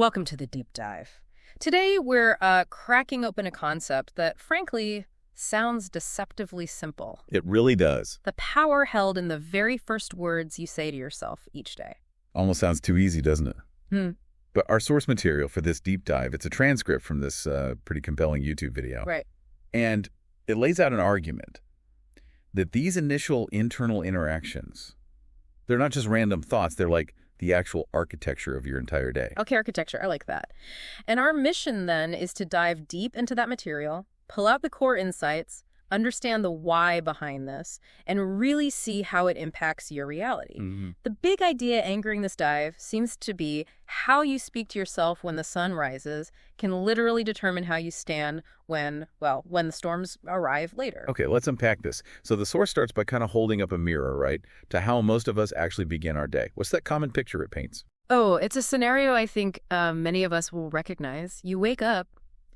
Welcome to the deep dive. Today we're cracking open a concept that, frankly, sounds deceptively simple. It really does. The power held in the very first words you say to yourself each day. Almost sounds too easy, doesn't it? Hmm. But our source material for this deep dive, it's a transcript from this pretty compelling YouTube video. Right. And it lays out an argument that these initial internal interactions, they're not just random thoughts, they're like the actual architecture of your entire day. Okay, architecture. I like that. And our mission then is to dive deep into that material, pull out the core insights, understand the why behind this, and really see how it impacts your reality. The big idea anchoring this dive seems to be how you speak to yourself when the sun rises can literally determine how you stand when the storms arrive later. Okay, let's unpack this. So the source starts by kind of holding up a mirror, right, to how most of us actually begin our day. What's that common picture it paints? Oh, it's a scenario I think many of us will recognize. You wake up,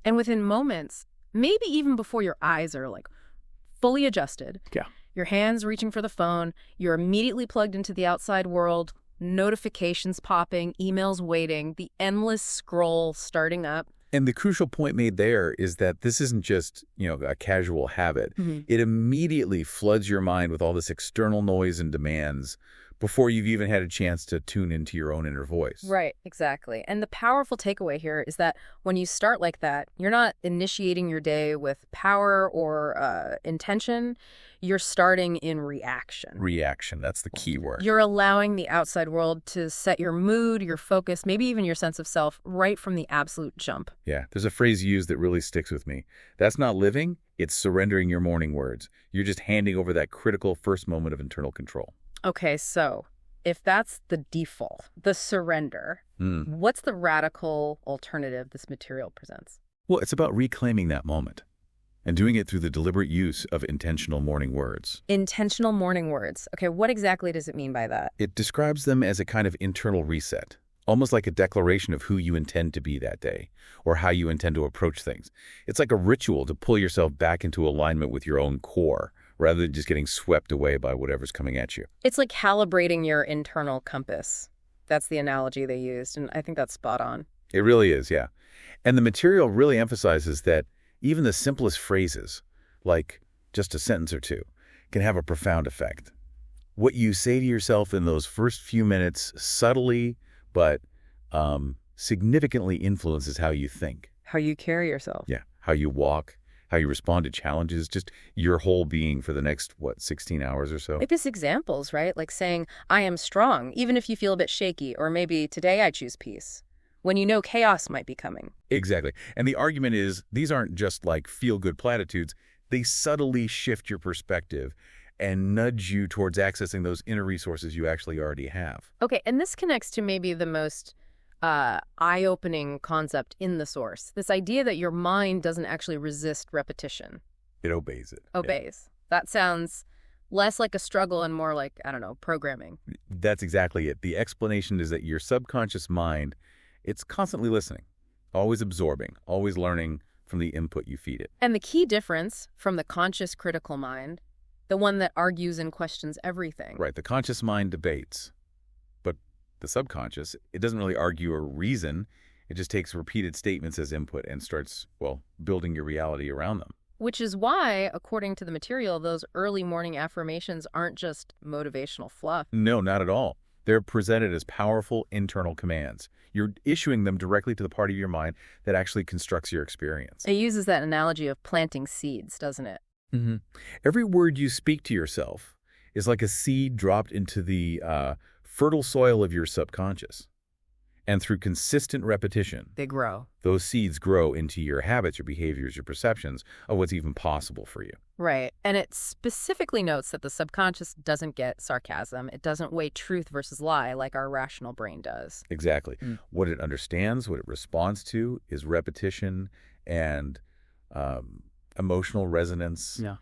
and within moments, maybe even before your eyes are fully adjusted. Yeah. Your hands reaching for the phone, you're immediately plugged into the outside world, notifications popping, emails waiting, the endless scroll starting up. And the crucial point made there is that this isn't just, a casual habit. It immediately floods your mind with all this external noise and demands before you've even had a chance to tune into your own inner voice. Right, exactly. And the powerful takeaway here is that when you start like that, you're not initiating your day with power or intention. You're starting in reaction. Reaction, that's the key word. You're allowing the outside world to set your mood, your focus, maybe even your sense of self right from the absolute jump. Yeah, there's a phrase used that really sticks with me. That's not living, it's surrendering your morning words. You're just handing over that critical first moment of internal control. Okay, so if that's the default, the surrender, what's the radical alternative this material presents? Well, it's about reclaiming that moment and doing it through the deliberate use of intentional morning words. Intentional morning words. Okay, what exactly does it mean by that? It describes them as a kind of internal reset, almost like a declaration of who you intend to be that day or how you intend to approach things. It's like a ritual to pull yourself back into alignment with your own core, rather than just getting swept away by whatever's coming at you. It's like calibrating your internal compass. That's the analogy they used, and I think that's spot on. It really is, yeah. And the material really emphasizes that even the simplest phrases, like just a sentence or two, can have a profound effect. What you say to yourself in those first few minutes subtly but significantly influences how you think. How you carry yourself. Yeah, how you walk, how you respond to challenges, just your whole being for the next, 16 hours or so. Maybe it's examples, right? Like saying, I am strong, even if you feel a bit shaky, or maybe today I choose peace, when you know chaos might be coming. Exactly. And the argument is these aren't just like feel-good platitudes. They subtly shift your perspective and nudge you towards accessing those inner resources you actually already have. Okay, and this connects to maybe the most eye-opening concept in the source. This idea that your mind doesn't actually resist repetition. It obeys it. Obeys. Yeah. That sounds less like a struggle and more like, I don't know, programming. That's exactly it. The explanation is that your subconscious mind, it's constantly listening, always absorbing, always learning from the input you feed it. And the key difference from the conscious critical mind, the one that argues and questions everything. Right. The conscious mind debates. But the subconscious, it doesn't really argue or reason. It just takes repeated statements as input and starts, building your reality around them. Which is why, according to the material, those early morning affirmations aren't just motivational fluff. No, not at all. They're presented as powerful internal commands. You're issuing them directly to the part of your mind that actually constructs your experience. It uses that analogy of planting seeds, doesn't it? Every word you speak to yourself is like a seed dropped into the fertile soil of your subconscious. And through consistent repetition, they grow. Those seeds grow into your habits, your behaviors, your perceptions of what's even possible for you. Right. And it specifically notes that the subconscious doesn't get sarcasm. It doesn't weigh truth versus lie like our rational brain does. Exactly. What it understands, what it responds to is repetition and emotional resonance. Yeah.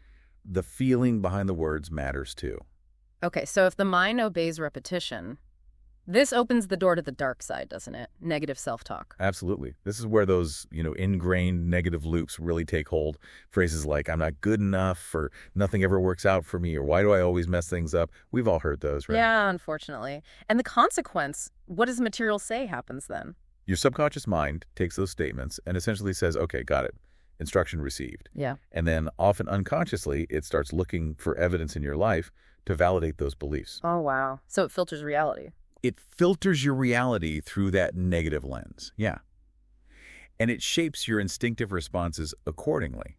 The feeling behind the words matters too. Okay, so if the mind obeys repetition, this opens the door to the dark side, doesn't it? Negative self-talk. Absolutely. This is where those, ingrained negative loops really take hold. Phrases like, I'm not good enough, or nothing ever works out for me, or why do I always mess things up? We've all heard those, right? Yeah, unfortunately. And the consequence, what does the material say happens then? Your subconscious mind takes those statements and essentially says, okay, got it. Instruction received. Yeah. And then often unconsciously, it starts looking for evidence in your life to validate those beliefs. Oh, wow. So it filters reality. It filters your reality through that negative lens. Yeah. And it shapes your instinctive responses accordingly.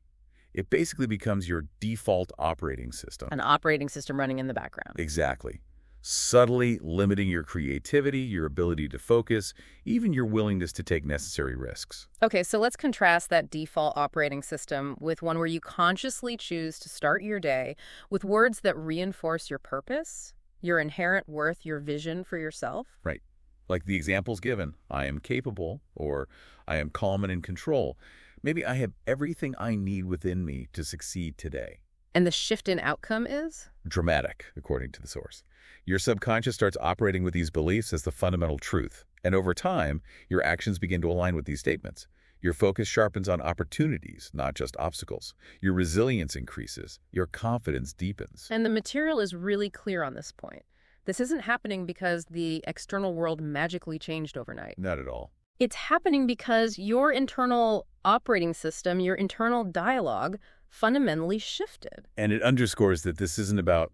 It basically becomes your default operating system. An operating system running in the background. Exactly. Subtly limiting your creativity, your ability to focus, even your willingness to take necessary risks. Okay, so let's contrast that default operating system with one where you consciously choose to start your day with words that reinforce your purpose, your inherent worth, your vision for yourself. Right. Like the examples given, I am capable, or I am calm and in control. Maybe I have everything I need within me to succeed today. And the shift in outcome is? Dramatic, according to the source. Your subconscious starts operating with these beliefs as the fundamental truth. And over time, your actions begin to align with these statements. Your focus sharpens on opportunities, not just obstacles. Your resilience increases. Your confidence deepens. And the material is really clear on this point. This isn't happening because the external world magically changed overnight. Not at all. It's happening because your internal operating system, your internal dialogue, fundamentally shifted. And it underscores that this isn't about,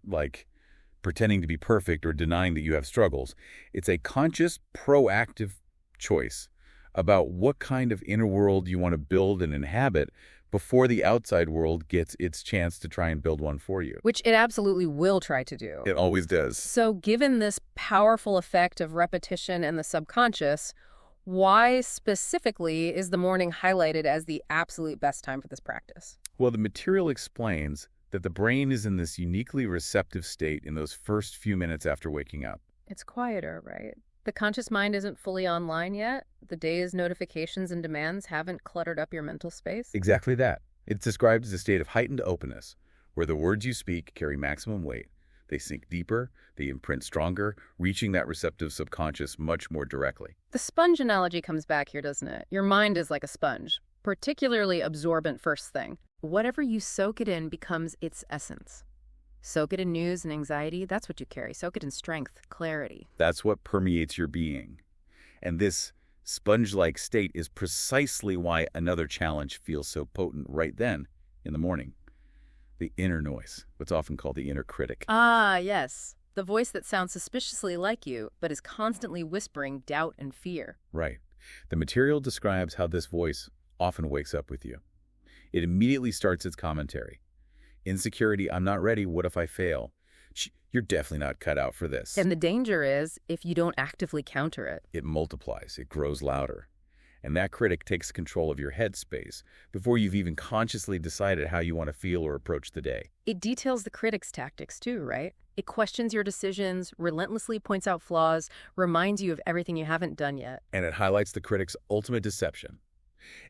pretending to be perfect or denying that you have struggles. It's a conscious, proactive choice about what kind of inner world you want to build and inhabit before the outside world gets its chance to try and build one for you. Which it absolutely will try to do. It always does. So given this powerful effect of repetition and the subconscious, why specifically is the morning highlighted as the absolute best time for this practice? Well, the material explains that the brain is in this uniquely receptive state in those first few minutes after waking up. It's quieter, right? The conscious mind isn't fully online yet. The day's notifications and demands haven't cluttered up your mental space. Exactly that. It's described as a state of heightened openness, where the words you speak carry maximum weight. They sink deeper, they imprint stronger, reaching that receptive subconscious much more directly. The sponge analogy comes back here, doesn't it? Your mind is like a sponge, particularly absorbent first thing. Whatever you soak it in becomes its essence. Soak it in news and anxiety, that's what you carry. Soak it in strength, clarity. That's what permeates your being. And this sponge-like state is precisely why another challenge feels so potent right then, in the morning. The inner noise, what's often called the inner critic. Ah, yes. The voice that sounds suspiciously like you, but is constantly whispering doubt and fear. Right. The material describes how this voice often wakes up with you. It immediately starts its commentary. Insecurity, I'm not ready, what if I fail? You're definitely not cut out for this. And the danger is, if you don't actively counter it. It multiplies, it grows louder. And that critic takes control of your headspace before you've even consciously decided how you want to feel or approach the day. It details the critic's tactics too, right? It questions your decisions, relentlessly points out flaws, reminds you of everything you haven't done yet. And it highlights the critic's ultimate deception.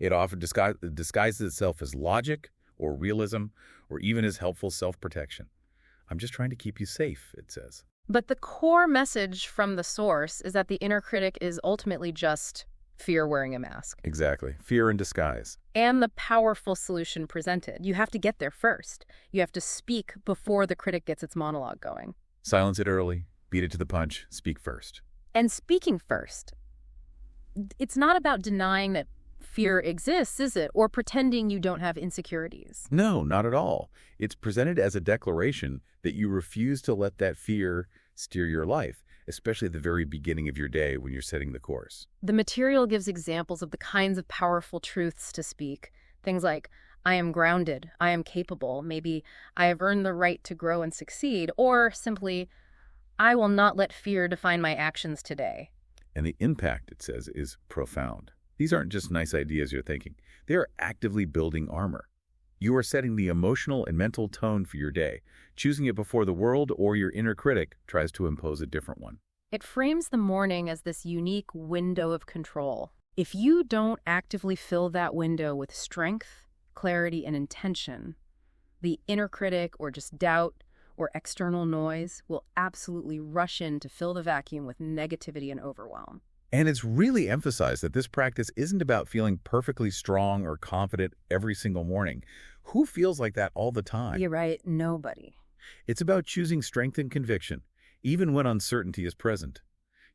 It often disguises itself as logic or realism or even as helpful self-protection. I'm just trying to keep you safe, it says. But the core message from the source is that the inner critic is ultimately just fear wearing a mask. Exactly. Fear in disguise. And the powerful solution presented. You have to get there first. You have to speak before the critic gets its monologue going. Silence it early, beat it to the punch, speak first. And speaking first, it's not about denying that fear exists, is it? Or pretending you don't have insecurities. No, not at all. It's presented as a declaration that you refuse to let that fear steer your life, especially at the very beginning of your day when you're setting the course. The material gives examples of the kinds of powerful truths to speak. Things like, I am grounded, I am capable, maybe I have earned the right to grow and succeed, or simply, I will not let fear define my actions today. And the impact, it says, is profound. These aren't just nice ideas you're thinking. They are actively building armor. You are setting the emotional and mental tone for your day, choosing it before the world or your inner critic tries to impose a different one. It frames the morning as this unique window of control. If you don't actively fill that window with strength, clarity, and intention, the inner critic or just doubt or external noise will absolutely rush in to fill the vacuum with negativity and overwhelm. And it's really emphasized that this practice isn't about feeling perfectly strong or confident every single morning. Who feels like that all the time? You're right, nobody. It's about choosing strength and conviction, even when uncertainty is present.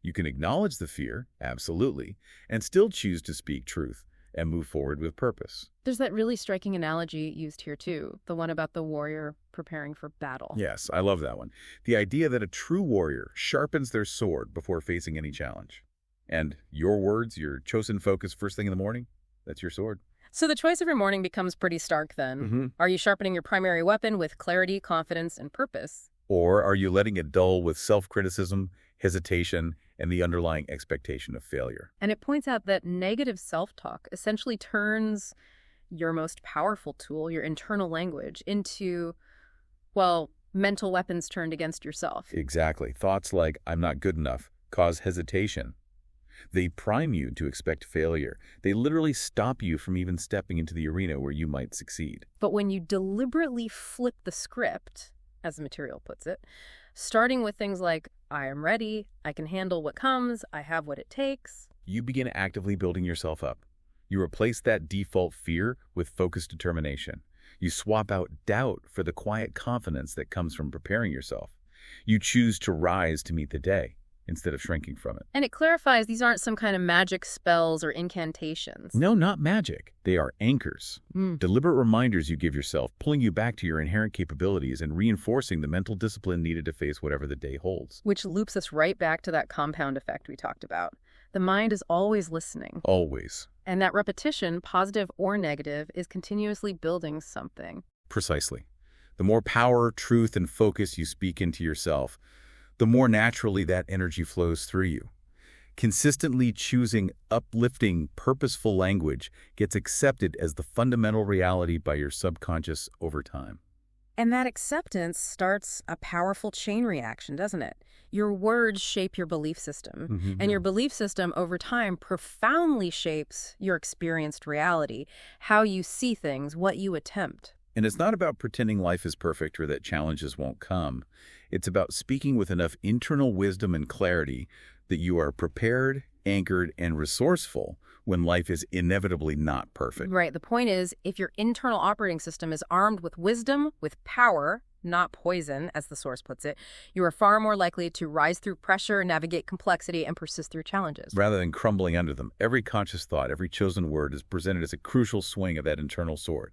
You can acknowledge the fear, absolutely, and still choose to speak truth and move forward with purpose. There's that really striking analogy used here, too, the one about the warrior preparing for battle. Yes, I love that one. The idea that a true warrior sharpens their sword before facing any challenge. And your words, your chosen focus first thing in the morning, that's your sword. So the choice of your morning becomes pretty stark then. Are you sharpening your primary weapon with clarity, confidence, and purpose? Or are you letting it dull with self-criticism, hesitation, and the underlying expectation of failure? And it points out that negative self-talk essentially turns your most powerful tool, your internal language, into, well, mental weapons turned against yourself. Exactly. Thoughts like, I'm not good enough, cause hesitation. They prime you to expect failure. They literally stop you from even stepping into the arena where you might succeed. But when you deliberately flip the script, as the material puts it, starting with things like, I am ready, I can handle what comes, I have what it takes, you begin actively building yourself up. You replace that default fear with focused determination. You swap out doubt for the quiet confidence that comes from preparing yourself. You choose to rise to meet the day instead of shrinking from it. And it clarifies these aren't some kind of magic spells or incantations. No, not magic. They are anchors. Deliberate reminders you give yourself, pulling you back to your inherent capabilities and reinforcing the mental discipline needed to face whatever the day holds. Which loops us right back to that compound effect we talked about. The mind is always listening. Always. And that repetition, positive or negative, is continuously building something. Precisely. The more power, truth, and focus you speak into yourself, the more naturally that energy flows through you. Consistently choosing uplifting, purposeful language gets accepted as the fundamental reality by your subconscious over time. And that acceptance starts a powerful chain reaction, doesn't it? Your words shape your belief system, and your belief system over time profoundly shapes your experienced reality, how you see things, what you attempt. And it's not about pretending life is perfect or that challenges won't come. It's about speaking with enough internal wisdom and clarity that you are prepared, anchored, and resourceful when life is inevitably not perfect. Right. The point is, if your internal operating system is armed with wisdom, with power, not poison, as the source puts it, you are far more likely to rise through pressure, navigate complexity, and persist through challenges. Rather than crumbling under them, every conscious thought, every chosen word is presented as a crucial swing of that internal sword.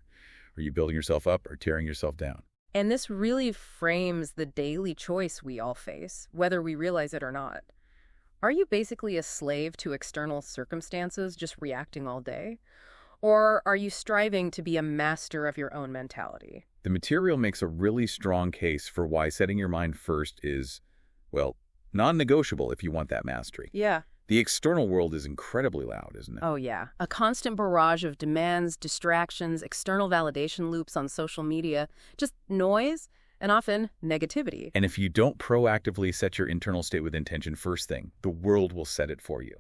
Are you building yourself up or tearing yourself down? And this really frames the daily choice we all face, whether we realize it or not. Are you basically a slave to external circumstances, just reacting all day? Or are you striving to be a master of your own mentality? The material makes a really strong case for why setting your mind first is, well, non-negotiable if you want that mastery. Yeah. The external world is incredibly loud, isn't it? Oh, yeah. A constant barrage of demands, distractions, external validation loops on social media, just noise, and often negativity. And if you don't proactively set your internal state with intention first thing, the world will set it for you.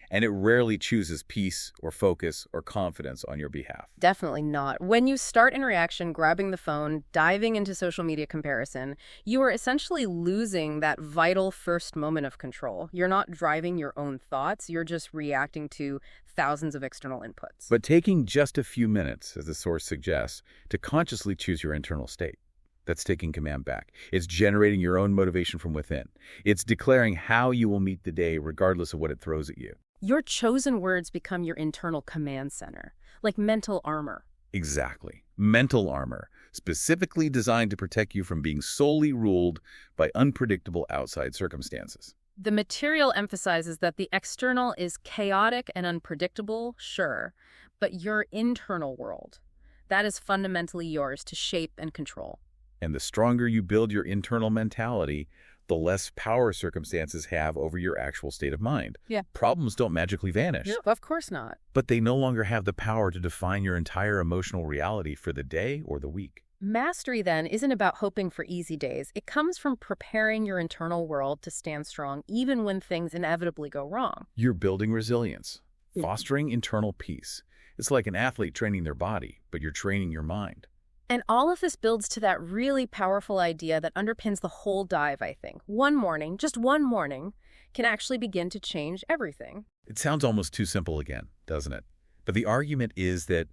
And it rarely chooses peace or focus or confidence on your behalf. Definitely not. When you start in reaction, grabbing the phone, diving into social media comparison, you are essentially losing that vital first moment of control. You're not driving your own thoughts. You're just reacting to thousands of external inputs. But taking just a few minutes, as the source suggests, to consciously choose your internal state, that's taking command back. It's generating your own motivation from within. It's declaring how you will meet the day regardless of what it throws at you. Your chosen words become your internal command center, like mental armor. Exactly. Mental armor, specifically designed to protect you from being solely ruled by unpredictable outside circumstances. The material emphasizes that the external is chaotic and unpredictable, sure, but your internal world, that is fundamentally yours to shape and control. And the stronger you build your internal mentality, the less power circumstances have over your actual state of mind. Yeah. Problems don't magically vanish. No, of course not. But they no longer have the power to define your entire emotional reality for the day or the week. Mastery, then, isn't about hoping for easy days. It comes from preparing your internal world to stand strong, even when things inevitably go wrong. You're building resilience, fostering internal peace. It's like an athlete training their body, but you're training your mind. And all of this builds to that really powerful idea that underpins the whole dive, I think. One morning, just one morning, can actually begin to change everything. It sounds almost too simple again, doesn't it? But the argument is that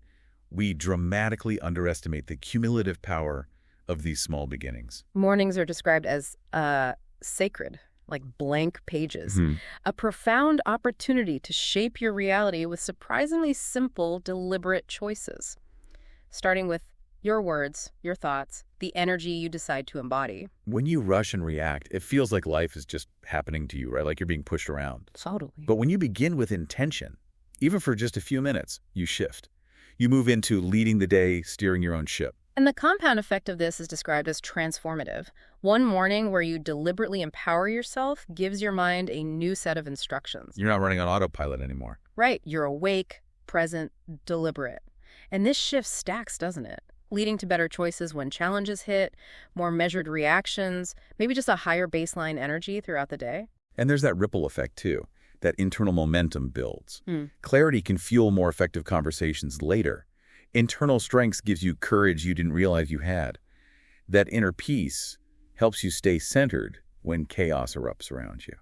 we dramatically underestimate the cumulative power of these small beginnings. Mornings are described as sacred. like blank pages. Hmm. A profound opportunity to shape your reality with surprisingly simple, deliberate choices. Starting with your words, your thoughts, the energy you decide to embody. When you rush and react, it feels like life is just happening to you, right? Like you're being pushed around. Totally. But when you begin with intention, even for just a few minutes, you shift. You move into leading the day, steering your own ship. And the compound effect of this is described as transformative. One morning where you deliberately empower yourself gives your mind a new set of instructions. You're not running on autopilot anymore. Right, you're awake, present, deliberate. And this shift stacks, doesn't it? Leading to better choices when challenges hit, more measured reactions, maybe just a higher baseline energy throughout the day. And there's that ripple effect, too. That internal momentum builds. Hmm. Clarity can fuel more effective conversations later. Internal strength gives you courage you didn't realize you had. That inner peace helps you stay centered when chaos erupts around you.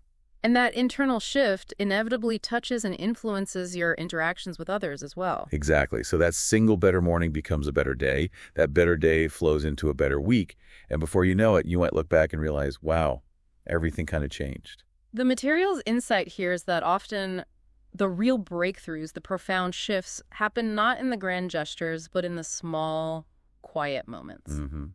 And that internal shift inevitably touches and influences your interactions with others as well. Exactly. So that single better morning becomes a better day. That better day flows into a better week. And before you know it, you might look back and realize, wow, everything kind of changed. The material's insight here is that often the real breakthroughs, the profound shifts, happen not in the grand gestures, but in the small, quiet moments. Mm-hmm.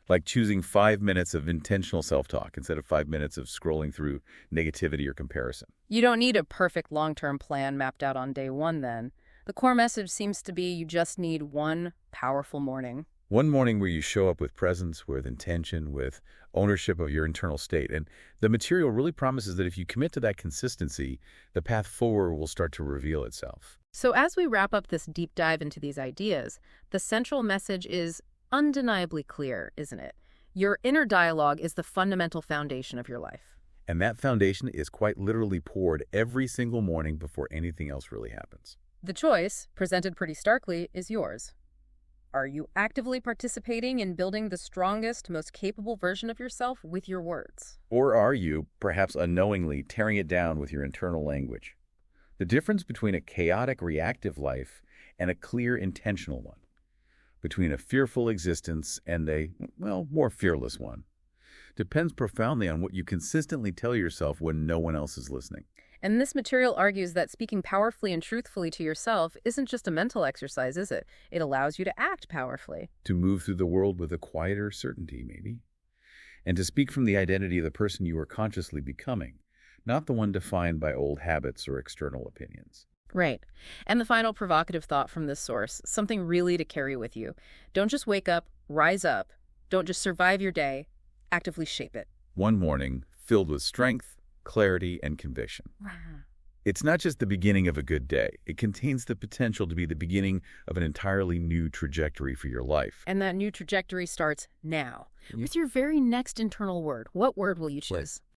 Like choosing 5 minutes of intentional self-talk instead of 5 minutes of scrolling through negativity or comparison. You don't need a perfect long-term plan mapped out on day one then. The core message seems to be you just need one powerful morning. One morning where you show up with presence, with intention, with ownership of your internal state. And the material really promises that if you commit to that consistency, the path forward will start to reveal itself. So as we wrap up this deep dive into these ideas, the central message is undeniably clear, isn't it? Your inner dialogue is the fundamental foundation of your life. And that foundation is quite literally poured every single morning before anything else really happens. The choice, presented pretty starkly, is yours. Are you actively participating in building the strongest, most capable version of yourself with your words? Or are you, perhaps unknowingly, tearing it down with your internal language? The difference between a chaotic, reactive life and a clear, intentional one, between a fearful existence and a, well, more fearless one, depends profoundly on what you consistently tell yourself when no one else is listening. And this material argues that speaking powerfully and truthfully to yourself isn't just a mental exercise, is it? It allows you to act powerfully. To move through the world with a quieter certainty, maybe. And to speak from the identity of the person you are consciously becoming, not the one defined by old habits or external opinions. Right. And the final provocative thought from this source, something really to carry with you. Don't just wake up, rise up. Don't just survive your day, actively shape it. One morning filled with strength, clarity, and conviction. It's not just the beginning of a good day. It contains the potential to be the beginning of an entirely new trajectory for your life. And that new trajectory starts now. With your very next internal word. What word will you choose?